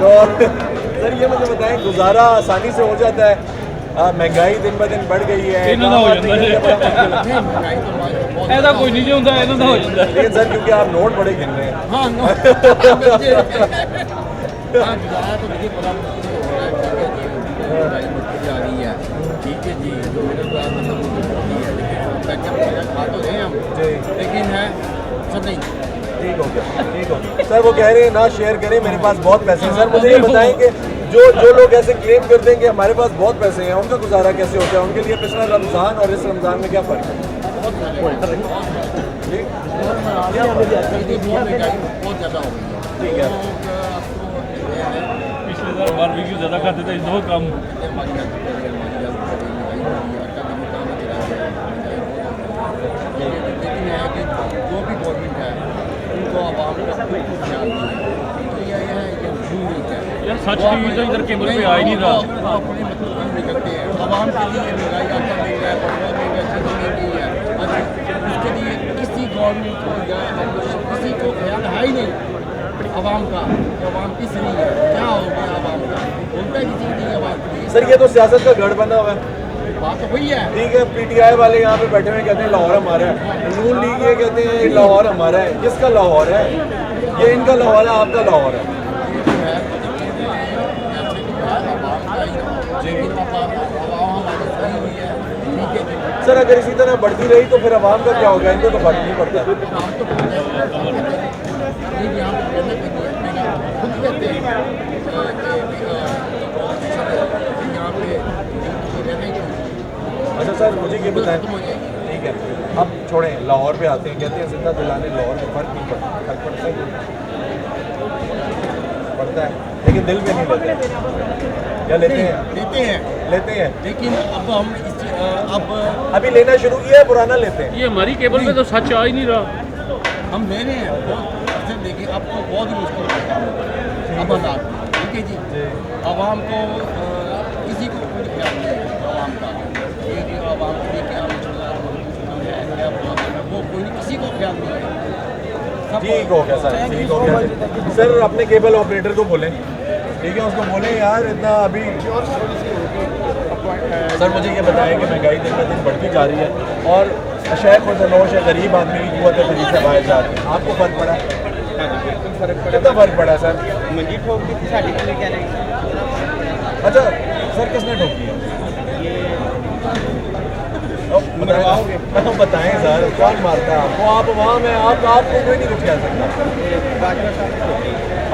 तो सर ये मुझे बताएं गुजारा आसानी से हो जाता है? महंगाई दिन ब दिन बढ़ गई है, ऐसा कोई नहीं होता, लेकिन सर क्योंकि आप नोट बड़े गिन रहे हैं। ठीक है जी, जो लेकिन है सब नहीं। ठीक हो गया, ठीक हो गया सर। वो कह रहे हैं ना शेयर करें, मेरे पास बहुत पैसे हैं। सर मुझे ये बताएं कि जो लोग ऐसे क्लेम कर देंगे हमारे पास बहुत पैसे हैं, उनका गुजारा कैसे होता है? उनके लिए पिछला रमज़ान और इस रमज़ान में क्या फ़र्क है? बहुत ज़्यादा हो गई है। ठीक है, पिछले साल बारबेक्यू ज़्यादा खाते थे, इस दो कम। लेकिन है कि जो भी गवर्नमेंट है उनको आवाम का बिल्कुल ख्याल नहीं है। तो ये है ये झूठ है यार, सच की तो इधर केबल पे आ ही नहीं रहा। वो अपने मतलब काम निकलते हैं आवाम के लिए। महंगाई आटा महंगा है, पेट्रोल महंगा है, चीज़ें महंगी है। अगर उसके लिए किसी गवर्नमेंट को या किसी को ख्याल है ही नहीं आवाम का, आवाम किस लिए है, क्या हो गया आवाम का, बोलता है किसी नहीं आवाम के लिए। सर ये तो सियासत का गढ़ बना हुआ है। बात तो वही है। ठीक है, पीटीआई वाले यहाँ पे बैठे हुए कहते हैं लाहौर हमारा है, नून लीग ये कहते हैं लाहौर हमारा है। किसका लाहौर है? ये इनका लाहौर है, आपका लाहौर है। सर अगर इसी तरह बढ़ती रही तो फिर आवाम का क्या होगा? इनको तो फर्क नहीं पड़ता। अच्छा सर मुझे ये बताएं, ठीक है अब छोड़ें, लाहौर पे आते हैं, कहते हैं जिंदा दिलाने लाहौर में फ़र्क नहीं पड़ता, फर्क पड़ता है पड़ता है, लेकिन दिल में नहीं लेते हैं, क्या लेते हैं? लेते हैं लेकिन अब हम अब अभी लेना शुरू किया है, पुराना लेते हैं। ये हमारी केबल में तो सच आ ही नहीं रहा। हम ले रहे हैं बहुत अच्छा, देखिए आपको बहुत ही मुश्किल होता है अब हालात, ठीक है जी। आवाम को किसी को कोई ख्याल नहीं है आवाम का, ये कि आवाम के लिए क्या मसला है, क्या वो कोई किसी को ख्याल नहीं है। ठीक हो गया सर, ठीक हो गया सर। अपने केबल ऑपरेटर को बोलें, ठीक है उसको बोलें यार इतना अभी। सर मुझे ये बताएं कि महंगाई दिन ब दिन बढ़ती जा रही है और शहर को नौश है, गरीब आदमी की क़ुव्वत खरीद से बाहर जा रही है, आपको फ़र्क पड़ा? कितना फ़र्क पड़ा सर? मंजी ठोक दी थी साड़ी के लिए क्या नहीं। अच्छा सर किसने ठोकी है? बताएं सर कौन मारता है आपको? आप वहाँ में आपको कोई नहीं कुछ कह सकता।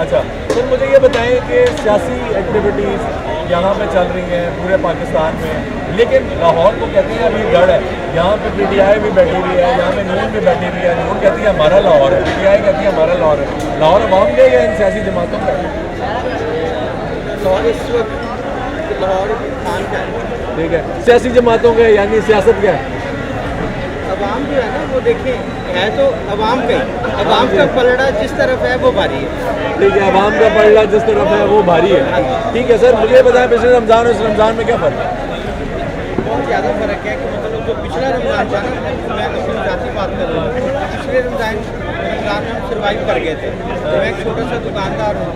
अच्छा सर मुझे ये बताएं कि सियासी एक्टिविटीज़ यहाँ पे चल रही हैं पूरे पाकिस्तान में, लेकिन लाहौर को कहते हैं अभी गढ़ है, यहाँ पे PTI भी बैठी हुई है, यहाँ पे नून भी बैठी हुई है। नून कहती है हमारा लाहौर है, PTI कहती है हमारा लाहौर है। लाहौर अवाम के या इन सियासी जमातों का? इस वक्त लाहौर खान का ठीक है, सियासी जमातों के यानी सियासत का अवाम जो है ना वो देखें है तो अवाम का ही, अवाम का पलड़ा जिस तरफ है वो भारी है। ठीक है, अवाम का पलड़ा जिस तरफ है वो भारी है। ठीक है सर मुझे बताएं पिछले रमज़ान और इस रमज़ान में क्या फ़र्क है? बहुत ज़्यादा फ़र्क है कि मतलब जो पिछला रमज़ान था ना, मैं अपनी जाती बात कर रहा हूँ, पिछले रमज़ान में हम सर्वाइव कर गए थे। तो मैं एक छोटा सा दुकानदार हूँ,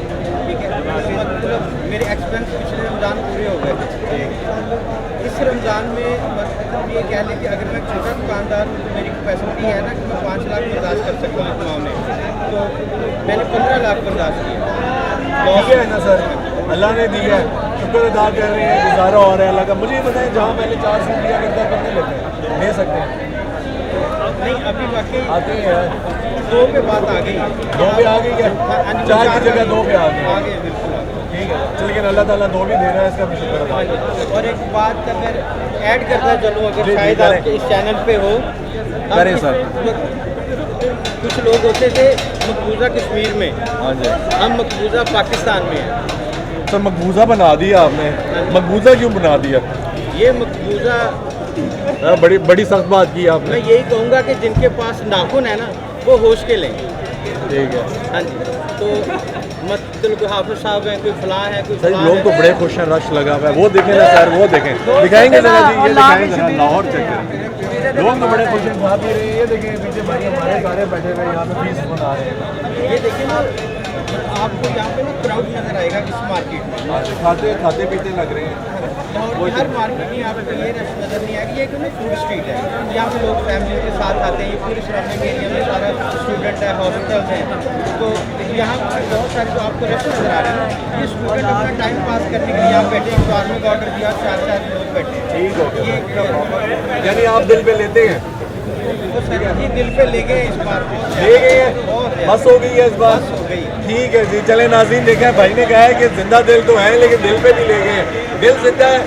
ठीक है, मतलब मेरे एक्सपेंस पिछले रमज़ान पूरे हो गए थे। इस रमज़ान में मतलब ये कह लें कि अगर मैं छोटा दुकानदार हूँ तो मेरी कैपेसिटी है ना कि मैं 5 लाख बर्दाश्त कर सकता हूँ इस मामले में, तो मैंने 15 लाख बर्दाश्त किया। ठीक है ना सर, अल्लाह ने दिया है, शुक्र अदा कर रहे हैं, गुजारा हो रहा है अल्लाह का। मुझे ये बताएं जहाँ पहले 4 सूट लिया करता है कितने लेते हैं? ले सकते हैं? नहीं अभी वाकई आते हैं 2 पे बात आ गई, 2 पे आ गई क्या? 4 की जगह 2 पे आ गई। आगे बिल्कुल ठीक है लेकिन अल्लाह ताला 2 भी दे रहा है, इसका भी शुक्र अदा करें। और एक बात अगर ऐड करना चलो, अगर जी, शायद करें। आपके इस चैनल पे हो, करें सर। कुछ लोग होते थे मकबूजा कश्मीर में, हाँ जी हम मकबूजा पाकिस्तान में हैं। सर मकबूजा बना दिया आपने, मकबूजा क्यों बना दिया? ये मकबूजा बड़ी सख्त बात की आपने। मैं यही कहूँगा कि जिनके पास नाखून है ना वो होश के लें। ठीक है हाँ जी, तो मतलब कोई हाफिज साहब हैं, कोई फलां है, कोई सर फलां लोग है। तो बड़े खुश हैं, रश लगा हुआ है, वो देखें ना सर, वो देखें, दिखाएंगे जरा जी, ये दिखाएंगे जरा, लाहौर चेक करें। लोग तो बड़े खुश हैं, खा पी रहे हैं, ये देखें पीछे भाई हमारे सारे बैठे हुए यहाँ पे फीस बना रहे हैं। ये देखिए ना, आपको यहाँ पे ना क्राउड नजर आएगा इस मार्केट में, खाते पीते लग रहे हैं। और हर मार्केट में आपको ये रश नजर नहीं आएगी। ये एक ना फूड स्ट्रीट है, यहाँ पे लोग फैमिली के साथ आते हैं। ये पूरे सराउंडिंग एरिया में सारा स्टूडेंट है, हॉस्पिटल्स हैं, तो यहाँ पे बहुत सारे जो आपको रश नजर आ रहे हैं ना, ये स्टूडेंट अपना टाइम पास करने के लिए यहाँ बैठे, एक आर्मी का ऑर्डर दिया, 4 लोग बैठे। ठीक हो गया, यानी आप दिल पे लेते हैं? तो सर जी दिल पे ले गए इस बार, ले गए हैं, बस हो गई है इस बार। हो गई। ठीक है जी, चले नाज़रीन, देखें भाई ने कहा है कि जिंदा दिल तो है लेकिन दिल पे नहीं ले गए। दिल जिंदा है,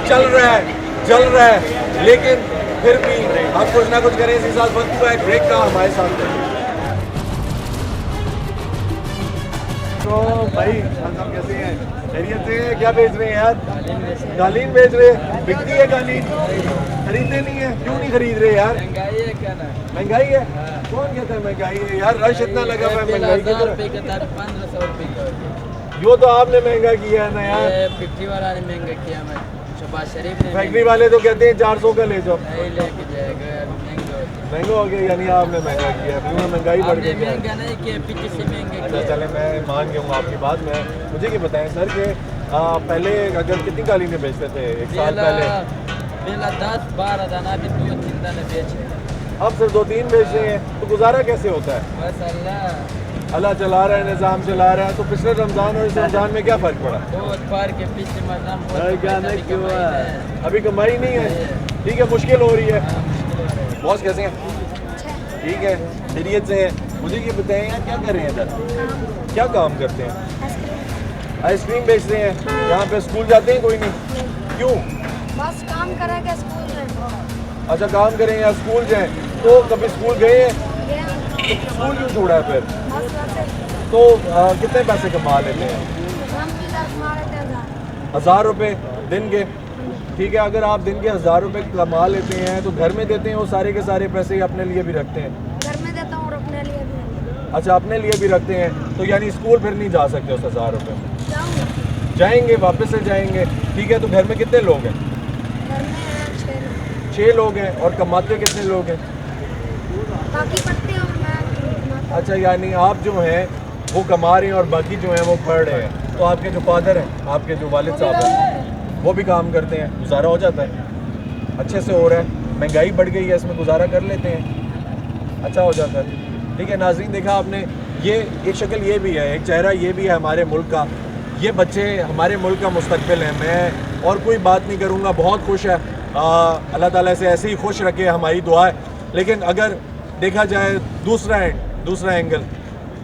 चल रहा है, जल रहा है, लेकिन फिर भी आप कुछ ना कुछ करें। इसी साथ वक्त हुआ है ब्रेक का, हमारे साथ तो भाई साहब कैसे हैं? खैरियत से हैं? क्या बेच रहे हैं यार? कालीन बेच रहे हैं? बिकती है कालीन? खरीदते नहीं है? क्यों नहीं खरीद रहे यार? महंगाई है क्या ना? महंगाई है? कौन कहता है महंगाई है यार? रश इतना लगा हुआ है महंगाई की तरफ। 1500 रुपये का यो तो आपने महंगा किया है ना यार। फैक्ट्री वाला ने महंगा किया, मैं शहबाज शरीफ ने फैक्ट्री वाले तो कहते हैं 400 का ले जाओ। नहीं लेके जाएगा, महंगा महंगा हो गया, यानी आपने महंगा किया, क्यों महंगाई बढ़ आपने गई है? महंगा नहीं किया, पीछे से महंगा अच्छा किया। चले मैं मान गया हूँ आपकी बात में। मुझे ये बताएं सर कि पहले अगर कितनी कालीनें बेचते थे एक साल पहले? पहला 10-12 दाना, अभी 2-3 दाने बेचे। अब सिर्फ 2-3 बेच रहे हैं, तो गुजारा कैसे होता है? बस अल्लाह चला रहा है, निज़ाम चला रहा है। तो पिछले रमज़ान और इस रमज़ान में क्या फ़र्क पड़ा? बहुत पार के पीछे मरना अभी कमाई नहीं है, ठीक है, मुश्किल हो रही है। बॉस कैसे हैं? ठीक है, खैरियत से हैं। मुझे ये बताएं यार क्या कर रहे हैं इधर? क्या काम करते हैं? आइसक्रीम बेच रहे हैं। यहाँ पे स्कूल जाते हैं कोई नहीं? क्यों? बस काम करेंगे स्कूल में। अच्छा काम करें या स्कूल जाएं? तो कभी स्कूल गए हैं? ये तो स्कूल क्यों छोड़ा है फिर? बस वैसे तो कितने पैसे कमा लेते हैं? हम भी 10 मारे थे 1000। 1000 रुपये दिन के? ठीक है, अगर आप दिन के 1000 रुपये कमा लेते हैं तो घर में देते हैं वो सारे के सारे पैसे अपने लिए भी रखते हैं? घर में देता हूँ और अपने लिए भी। अच्छा अपने लिए भी रखते हैं, तो यानी स्कूल फिर नहीं जा सकते उस 1000 रुपये में? जाऊँगा। जाएंगे, वापस से जाएंगे। ठीक है, तो घर में कितने लोग हैं? घर में 6 लोग। 6 लोग हैं। और कमाते कितने लोग हैं? बाकी पढ़ते हैं और मैं कमाता हूँ। अच्छा यानी आप जो हैं वो कमा रहे हैं और बाकी जो हैं वो पढ़ रहे हैं। तो आपके जो फादर हैं, आपके जो वालिद साहब हैं, वो भी काम करते हैं, गुजारा हो जाता है? अच्छे से हो रहा है? महंगाई बढ़ गई है, इसमें गुजारा कर लेते हैं, अच्छा हो जाता है। ठीक है नाज़रीन, देखा आपने, ये एक शक्ल ये भी है, एक चेहरा ये भी है हमारे मुल्क का। ये बच्चे हमारे मुल्क का मुस्तकबिल हैं। मैं और कोई बात नहीं करूँगा, बहुत खुश है। अल्लाह ताला से ऐसे ही खुश रखे, हमारी दुआ है। लेकिन अगर देखा जाए दूसरा एंगल,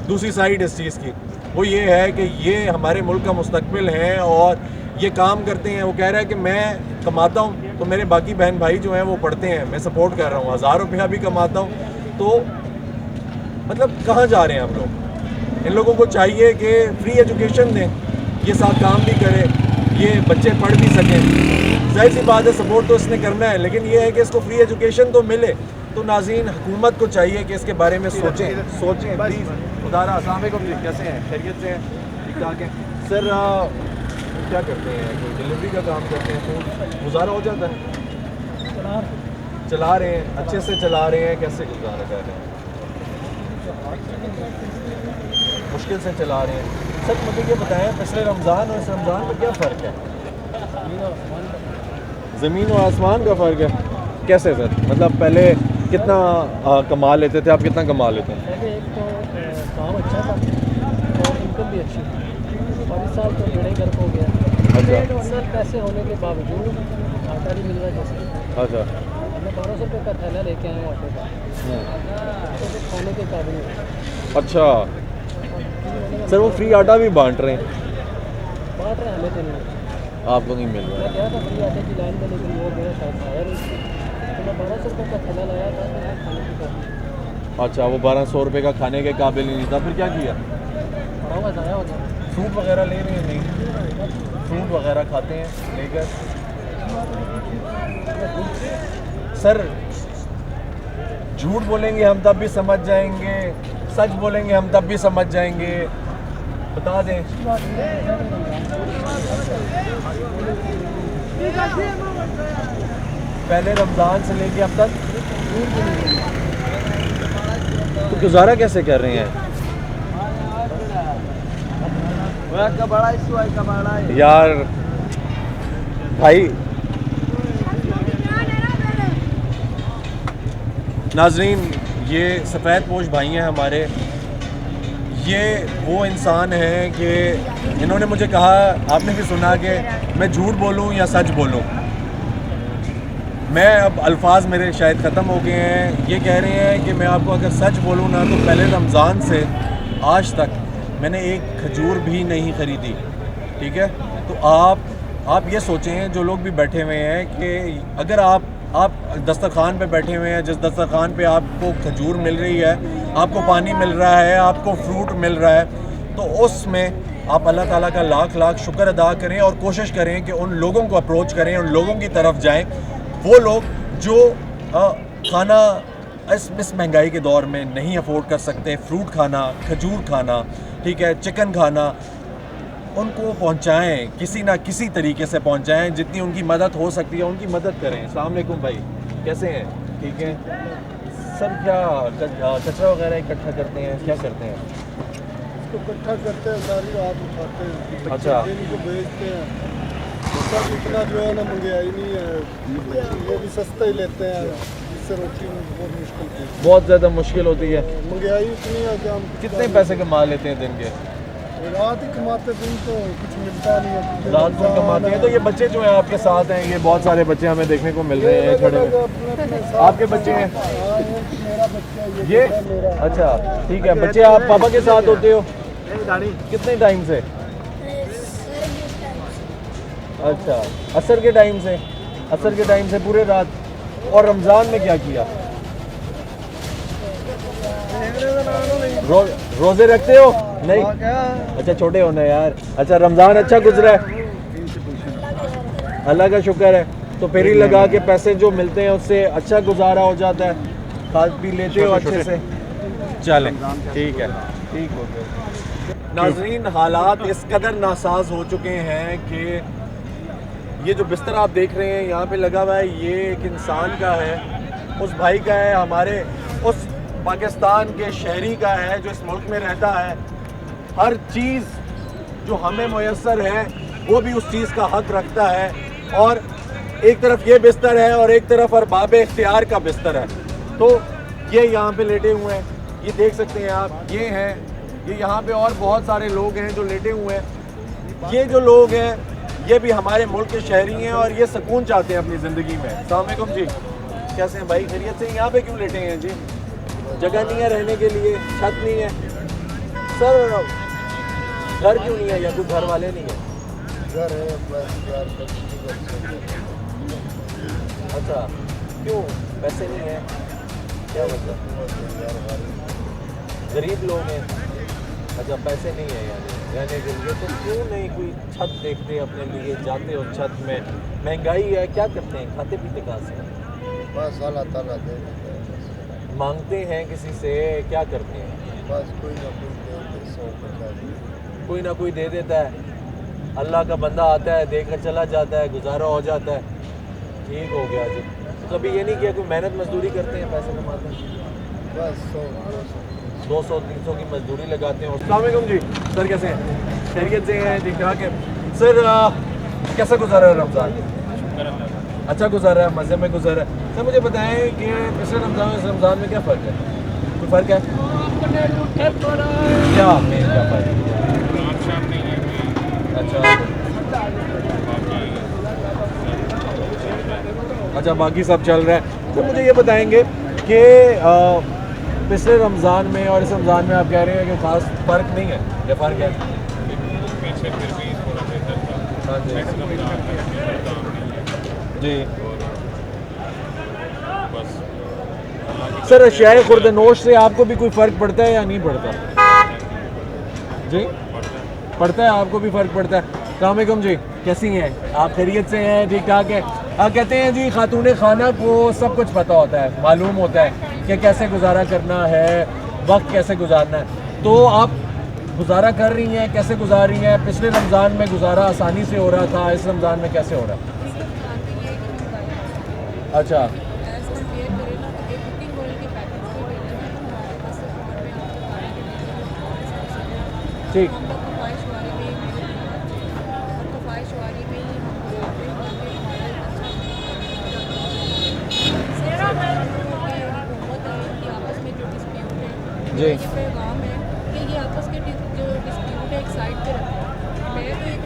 दूसरी साइड इस चीज़ की, वो ये है कि ये हमारे मुल्क का मुस्तकबिल हैं और ये काम करते हैं। वो कह रहा है कि मैं कमाता हूँ तो मेरे बाकी बहन भाई जो हैं वो पढ़ते हैं, मैं सपोर्ट कर रहा हूँ। 1000 रुपया भी कमाता हूँ, तो मतलब कहाँ जा रहे हैं हम लोग? इन लोगों को चाहिए कि फ्री एजुकेशन दें, ये साथ काम भी करें, ये बच्चे पढ़ भी सकें। जाहिर सी बात है सपोर्ट तो इसने करना है, लेकिन ये है कि इसको फ्री एजुकेशन तो मिले। तो नाज़रीन, हुकूमत को चाहिए कि इसके बारे में सोचें प्लीज़। खुदारा अस्सलाम वालेकुम जी, कैसे हैं? खैरियत से हैं? ठीक ठाक हैं सर। क्या करते हैं? कोई डिलीवरी का काम करते हैं? तो गुजारा हो जाता है? चला रहे हैं, अच्छे से चला रहे हैं? कैसे गुजारा कर रहे हैं? मुश्किल से चला रहे हैं। सर मुझे ये बताएं, पिछले रमज़ान और इस रमज़ान में क्या फ़र्क है? ज़मीन और आसमान का फ़र्क है। कैसे सर? मतलब पहले कितना कमा लेते थे, आप कितना कमा लेते हैं? पहले एक तो काम अच्छा था और इनकम भी अच्छी थी, और इस साल तो बड़े गर्क हो गया। अच्छा। सर पैसे होने के बावजूद आटा नहीं मिल रहा जैसे। अच्छा। मैं 1200 रुपये का थैला लेके आया हूँ आटे का, तो वो खाने के काबिल नहीं। अच्छा सर, वो फ्री आटा भी बांट रहे हैं? बांट रहे हैं, हमें तो नहीं, आपको नहीं मिल रहा? मैं गया था फ्री आटे की लाइन में, लेकिन वो मेरा शायद आया नहीं। तो मैं 1200 रुपये का थैला लाया था, तो मैं खाने के काबिल। अच्छा, वो 1200 रुपये का खाने के काबिल ही नहीं था, फिर क्या किया? पड़ा हुआ ज़ाया हो गया। फ्रूट वगैरह ले रहे हैं? नहीं, फ्रूट वगैरह खाते हैं लेकर? सर झूठ बोलेंगे हम तब भी समझ जाएंगे, सच बोलेंगे हम तब भी समझ जाएंगे, बता दें। पहले रमज़ान से लेके अब तक तो गुजारा कैसे कर रहे हैं यार? भाई नाजरीन, ये सफ़ेद पोश भाई हैं हमारे। ये वो इंसान हैं कि इन्होंने मुझे कहा, आपने भी सुना कि मैं झूठ बोलूं या सच बोलूं। मैं अब अल्फाज मेरे शायद ख़त्म हो गए हैं। ये कह रहे हैं कि मैं आपको अगर सच बोलूं ना, तो पहले रमज़ान से आज तक मैंने एक खजूर भी नहीं ख़रीदी। ठीक है, तो आप ये सोचें, जो लोग भी बैठे हुए हैं, कि अगर आप दस्तरखान पे बैठे हुए हैं, जिस दस्तरखान पे आपको खजूर मिल रही है, आपको पानी मिल रहा है, आपको फ्रूट मिल रहा है, तो उसमें आप अल्लाह ताला का लाख लाख शुक्र अदा करें और कोशिश करें कि उन लोगों को अप्रोच करें, उन लोगों की तरफ जाएं, वो लोग जो खाना इस महंगाई के दौर में नहीं अफोर्ड कर सकते, फ्रूट खाना, खजूर खाना, ठीक है, चिकन खाना, उनको पहुंचाएं, किसी ना किसी तरीके से पहुंचाएं। जितनी उनकी मदद हो सकती है उनकी मदद करें। अस्सलाम वालेकुम भाई, कैसे हैं? ठीक है सर। क्या कचरा वगैरह इकट्ठा करते हैं, क्या करते हैं? इसको इकट्ठा करते हैं, सारी रात उठाते हैं। अच्छा। इनको बेचते हैं। सब इतना जो है ना महंगाई नहीं है, वो भी सस्ता ही लेते हैं, इससे रोटी में बहुत मुश्किल थी, बहुत ज़्यादा मुश्किल होती है। महंगाई इतनी है कि हम कितने पैसे कमा लेते हैं दिन के? रात ही कमाते, दिन तो कुछ मिलता नहीं है। रात को कमाते हैं। तो ये बच्चे जो हैं आपके साथ हैं, ये बहुत सारे बच्चे हमें देखने को मिल रहे हैं खड़े हुए। आपके बच्चे हैं? मेरा बच्चा ये? अच्छा ठीक है। बच्चे आप पापा के साथ होते हो कितने टाइम से? अच्छा, असर के टाइम से। असर के टाइम से पूरे रात। और रमज़ान में क्या किया? रोज़े रखते हो? नहीं, अच्छा छोटे हो ना यार। अच्छा रमज़ान अच्छा गुजरा है, अल्लाह का शुक्र है। तो फेरी लगा के पैसे जो मिलते हैं उससे अच्छा गुजारा हो जाता है, खा पी लेते हो अच्छे से। चलें ठीक है, ठीक हो गया। नाज़रीन, हालात इस कदर नासाज हो चुके हैं कि ये जो बिस्तर आप देख रहे हैं यहाँ पे लगा हुआ है, ये एक इंसान का है, उस भाई का है, हमारे उस पाकिस्तान के शहरी का है जो इस मुल्क में रहता है। हर चीज़ जो हमें मुयस्सर है वो भी उस चीज़ का हक रखता है। और एक तरफ ये बिस्तर है और एक तरफ अरबाब इख्तियार का बिस्तर है। तो ये यहाँ पे लेटे हुए हैं, ये देख सकते हैं आप, ये हैं, ये यहाँ पे और बहुत सारे लोग हैं जो लेटे हुए हैं। ये जो लोग हैं ये भी हमारे मुल्क के शहरी हैं और ये सुकून चाहते हैं अपनी ज़िंदगी में। अस्सलाम वालेकुम जी, कैसे हैं भाई, खैरियत से? यहाँ पे क्यों लेटे हैं जी? जगह नहीं है रहने के लिए, छत नहीं है सर? घर क्यों नहीं है या कोई घर वाले नहीं है? घर है बस। अच्छा, क्यों पैसे नहीं है? क्या मतलब गरीब लोग हैं? अच्छा पैसे नहीं है यानी रहने के लिए, तो क्यों नहीं कोई छत देखते अपने लिए, जाते हो छत में? महंगाई है, क्या करते हैं, खाते पीते कहाँ से? बस अल्लाह ताला दे देता है। मांगते हैं किसी से, क्या करते हैं? बस कोई ना कोई दे दे, 100 कोई ना कोई दे देता है, अल्लाह का बंदा आता है देकर चला जाता है, गुजारा हो जाता है। ठीक हो गया जी। कभी ये नहीं किया कोई मेहनत मजदूरी करते हैं, पैसे कमाते हैं? बस 200-300 की मजदूरी लगाते हैं। अस्सलाम वालेकुम जी, सर कैसे हैं? खैरियत से हैं? ठीक ठाक है सर। कैसा गुजारा है रमज़ान? अच्छा गुजारा है, मज़े में गुजारा है। सर मुझे बताएं कि पिछले रमज़ान इस रमज़ान में क्या फ़र्क है? कोई फ़र्क है? क्या में क्या फ़र्क है? अच्छा बाकी सब चल रहा है। तो मुझे ये बताएंगे कि पिछले रमज़ान में और इस रमज़ान में आप कह रहे हैं कि ख़ास फ़र्क नहीं है, या फ़र्क है? पीछे फिर भी थोड़ा बेहतर था। हाँ जी जी। बस सर अशियाए खुर्दनोश से आपको भी कोई फ़र्क पड़ता है या नहीं पड़ता जी? पड़ता है, आपको भी फ़र्क पड़ता है। अस्सलाम वालेकुम जी, कैसी हैं आप? खैरियत से हैं? ठीक ठाक है। कहते हैं जी खातून खाना को सब कुछ पता होता है, मालूम होता है कि कैसे गुजारा करना है, वक्त कैसे गुजारना है। तो आप गुजारा कर रही हैं, कैसे गुजार रही हैं? पिछले रमज़ान में गुजारा आसानी से हो रहा था, इस रमज़ान में कैसे हो रहा है? अच्छा ठीक। जी पैगाम है कि ये आपस के जो डिस्प्यूट है एक साइड पे रखें। मैं तो एक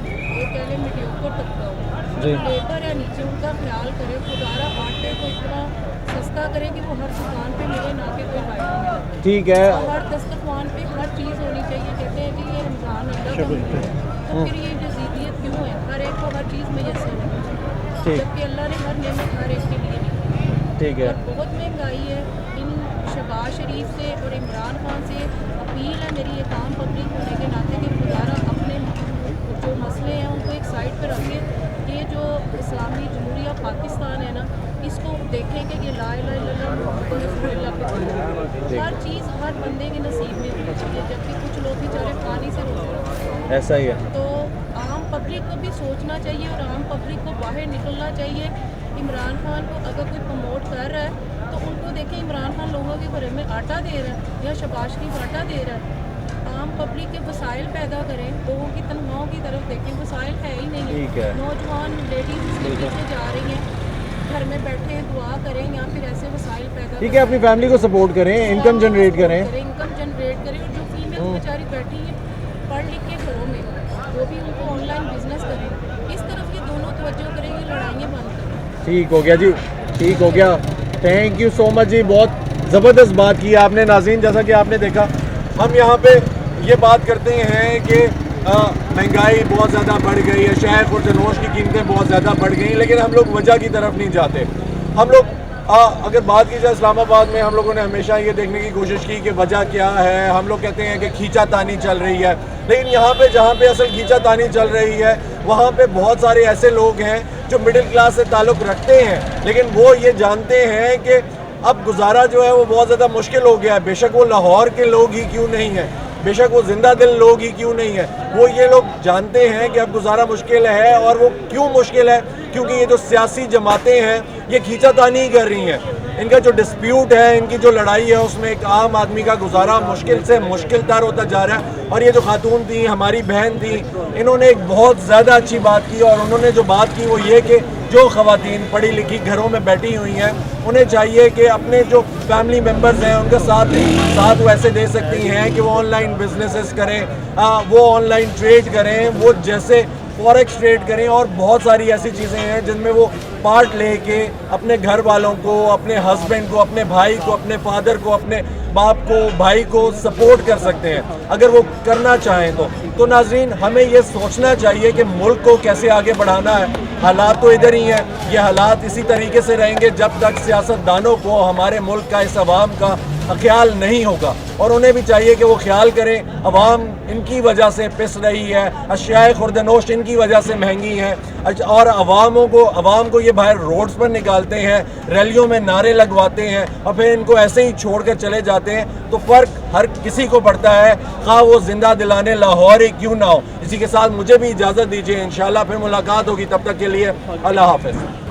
कह लें मीडियोकर तबका हूँ जो लेबर है नीचे, उनका ख्याल करें, खुदारा आटे को इतना सस्ता करें कि वो हर दुकान पे मिले, ना कि कोई हाई मिले। ठीक है, हर दस्तरखान पे हर चीज़ होनी चाहिए। कहते हैं कि ये रमज़ान अल्लाह का महीना है, तो फिर ये जो ज़िद्दियत क्यों है? हर एक को हर चीज़ मैसर है, जबकि अल्लाह ने हर नेमत हर एक के लिए दी। ठीक है, बहुत महंगाई है। इन शहबाज शरीफ से और इमरान खान से अपील है मेरी, एक आम पब्लिक होने के नाते कि खुदारा अपने जो मसले हैं उनको एक साइड पर रखें। ये जो इस्लामी जमहूरिया पाकिस्तान है ना, इसको देखें कि ये ला इलाहा इल्लल्लाह मुहम्मद रसूलुल्लाह पे हर चीज़ हर बंदे के नसीब में होनी चाहिए, जबकि कुछ लोग बेचारे पानी से रोते। ऐसा ही है। तो आम पब्लिक को भी सोचना चाहिए और आम पब्लिक को बाहर निकलना चाहिए। इमरान खान को अगर कोई प्रमोट कर रहा है तो उनको देखें, इमरान खान लोगों के घरों में आटा दे रहा है या शहबाज शरीफ आटा दे रहा है। आम पब्लिक के वसाइल पैदा करें, लोगों की तनख्वाहों की तरफ देखें, वसाइल है ही नहीं है। नौजवान लेडीज से जा रही हैं, घर में बैठे दुआ करें या फिर ऐसे वसाइल पैदा ठीक है, अपनी फैमिली को सपोर्ट करें, इनकम जनरेट करें, इनकम जनरेट करें। और जो फीमेल बेचारी बैठी है पढ़ लिख के घरों में, वो भी उनको ऑनलाइन बिजनेस करें। इस तरफ ये दोनों तवज्जो करेंगे, लड़ाइयाँ बंद करें। ठीक हो गया जी, ठीक हो गया। थैंक यू सो मच जी, बहुत ज़बरदस्त बात की आपने। नाज़रीन, जैसा कि आपने देखा, हम यहाँ पे ये बात करते हैं कि महंगाई बहुत ज़्यादा बढ़ गई है, शहर खुर्दनोश की कीमतें बहुत ज़्यादा बढ़ गई, लेकिन हम लोग वजह की तरफ नहीं जाते। हम लोग अगर बात की जाए इस्लामाबाद में, हम लोगों ने हमेशा ये देखने की कोशिश की कि वजह क्या है। हम लोग कहते हैं कि खींचातानी चल रही है, लेकिन यहाँ पे जहाँ पे असल खींचातानी चल रही है वहाँ पे बहुत सारे ऐसे लोग हैं जो मिडिल क्लास से ताल्लुक़ रखते हैं, लेकिन वो ये जानते हैं कि अब गुजारा जो है वो बहुत ज़्यादा मुश्किल हो गया है। बेशक वो लाहौर के लोग ही क्यों नहीं हैं, बेशक वो जिंदा दिल लोग ही क्यों नहीं है, वो ये लोग जानते हैं कि अब गुजारा मुश्किल है। और वो क्यों मुश्किल है? क्योंकि ये जो सियासी जमातें हैं ये खींचातानी ही कर रही हैं। इनका जो डिस्प्यूट है, इनकी जो लड़ाई है, उसमें एक आम आदमी का गुजारा मुश्किल से मुश्किल तर होता जा रहा है। और ये जो खातून थी, हमारी बहन थी, इन्होंने एक बहुत ज़्यादा अच्छी बात की, और उन्होंने जो बात की वो ये कि जो ख़वातीन पढ़ी लिखी घरों में बैठी हुई हैं, उन्हें चाहिए कि अपने जो फैमिली मेम्बर्स हैं उनका साथ वो ऐसे दे सकती हैं कि वो ऑनलाइन बिजनेसेस करें, वो ऑनलाइन ट्रेड करें, वो जैसे फॉरेक्स ट्रेड करें, और बहुत सारी ऐसी चीज़ें हैं जिनमें वो पार्ट लेके अपने घर वालों को, अपने हस्बैंड को, अपने भाई को, अपने फादर को, अपने बाप को, भाई को सपोर्ट कर सकते हैं अगर वो करना चाहें तो नाज़रीन, हमें ये सोचना चाहिए कि मुल्क को कैसे आगे बढ़ाना है। हालात तो इधर ही हैं, ये हालात इसी तरीके से रहेंगे जब तक सियासतदानों को हमारे मुल्क का, इस अवाम का ख्याल नहीं होगा। और उन्हें भी चाहिए कि वो ख्याल करें। अवाम इनकी वजह से पिस रही है, अशियाए खुर्दनोश इनकी वजह से महंगी हैं, और अवाम को ये बाहर रोड्स पर निकालते हैं, रैलियों में नारे लगवाते हैं, और फिर इनको ऐसे ही छोड़ कर चले जाते हैं। तो फ़र्क हर किसी को पड़ता है, खा वो जिंदा दिलाने लाहौर ही क्यों ना हो। इसी के साथ मुझे भी इजाज़त दीजिए, इंशाल्लाह फिर मुलाकात होगी, तब तक के लिए अल्लाह हाफ़िज़।